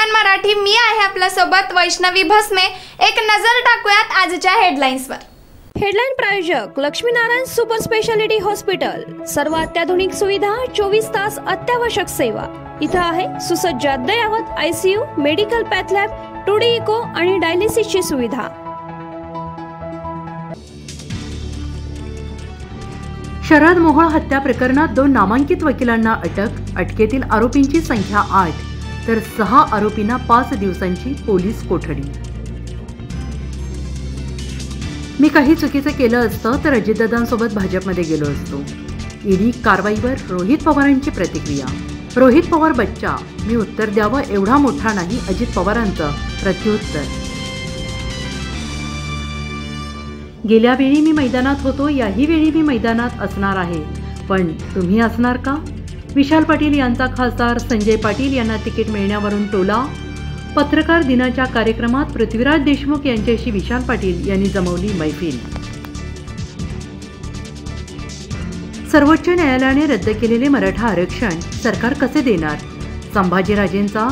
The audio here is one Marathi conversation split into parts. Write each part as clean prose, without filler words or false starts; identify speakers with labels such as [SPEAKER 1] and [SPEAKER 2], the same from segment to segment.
[SPEAKER 1] नवजीवन मराठी, मी आहे आपल्या सोबत वैष्णवी भस्मे। एक नजर टाकूयात आजच्या हेडलाईन्सवर।
[SPEAKER 2] हेडलाईन प्रायोजक लक्ष्मीनारायण सुपर स्पेशालिटी हॉस्पिटल। सर्व अत्याधुनिक सुविधा, 24 तास अत्यावश्यक सेवा। इथं आहे सुसज्ज अद्ययावत ICU, medical path lab, 2D echo आणि डायलिसिसची सुविधा।
[SPEAKER 3] शरद मोहोळ हत्या प्रकरणात 2 नामांकित वकिलांना अटक। अटकेतील आरोपींची संख्या 8 तर 6 आरोपींना 5 दिवसांची पोलीस कोठडी। मी काही चुकीचं केलं असतं तर अजितदादांसोबत भाजपमध्ये गेलो असतो। ईडी कारवाईवर रोहित पवारांची प्रतिक्रिया। रोहित पवार बच्चा, मी उत्तर द्यावं एवढा मोठा नाही, अजित पवारांचं प्रत्युत्तर। गेल्या वेळी मी मैदानात होतो, याही वेळी मी मैदानात असणार आहे, पण तुम्ही असणार का? विशाल पाटील यांचा खासदार संजय पाटील यांना तिकीट मिळण्यावरून टोला। पत्रकार दिनाच्या कार्यक्रमात पृथ्वीराज देशमुख यांच्याशी विशाल पाटील यांनी जमवली मैफिल। सर्वोच्च न्यायालयाने रद्द केलेले मराठा आरक्षण सरकार कसे देणार? संभाजीराजेंचा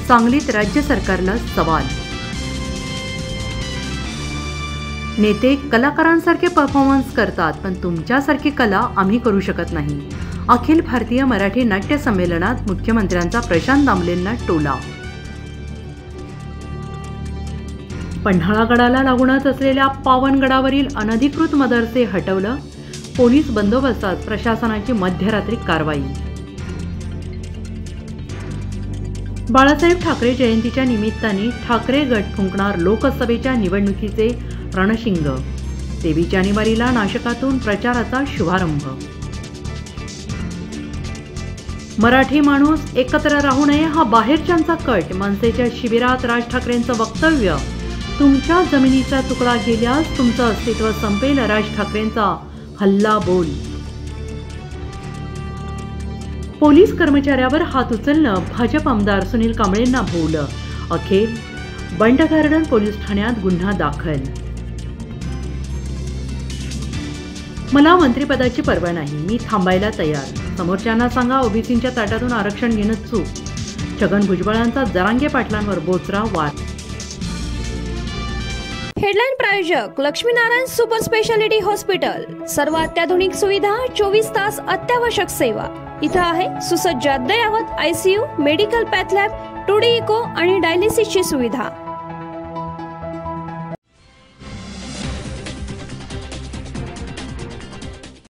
[SPEAKER 3] सांगलीत राज्य सरकारला सवाल। नेते कलाकारांसारखे परफॉर्मन्स करतात, पण तुमच्यासारखी कला आम्ही करू शकत नाही। अखिल भारतीय मराठी नाट्य संमेलनात मुख्यमंत्र्यांचा प्रशांत दामलेंना टोला। पन्हाळागडाला लागूनच असलेल्या पावनगडावरील अनधिकृत मदरसे हटवलं। पोलीस बंदोबस्तात प्रशासनाची मध्यरात्री कारवाई। बाळासाहेब ठाकरे जयंतीच्या निमित्ताने ठाकरे गट फुंकणार लोकसभेच्या निवडणुकीचे रणशिंग। 23 जानेवारीला नाशकातून प्रचाराचा शुभारंभ। मराठी माणूस एकत्र राहू नये हा बाहेरच्यांचा कट। मनसेच्या शिबिरात राज ठाकरेंचं वक्तव्य। तुमच्या जमिनीचा तुकडा गेल्यास तुमचं अस्तित्व संपेल, राज ठाकरेंचा हल्ला बोल। पोलीस कर्मचाऱ्यावर हात उचलणं, भाजप आमदार सुनील कांबळेंना भोवलं। अखेर बंड गार्डन पोलीस ठाण्यात गुन्हा दाखल। मला मंत्रिपदाची पर्वा नाही, मी थांबायला तयार। समोरच्यांना सांगा ओबीसींच्या ताटातून आरक्षण घेणं चूक। छगन भुजबळांचा जरांगे पाटलांवर बोचरा वार।
[SPEAKER 2] हेडलाईन प्रायोजक लक्ष्मीनारायण सुपर स्पेशालिटी हॉस्पिटल। सर्व अत्याधुनिक सुविधा, 24 तास अत्यावश्यक सेवा। इथं आहे सुसज्ज अद्ययावत ICU, medical path lab, 2D echo आणि डायलिसिसची सुविधा।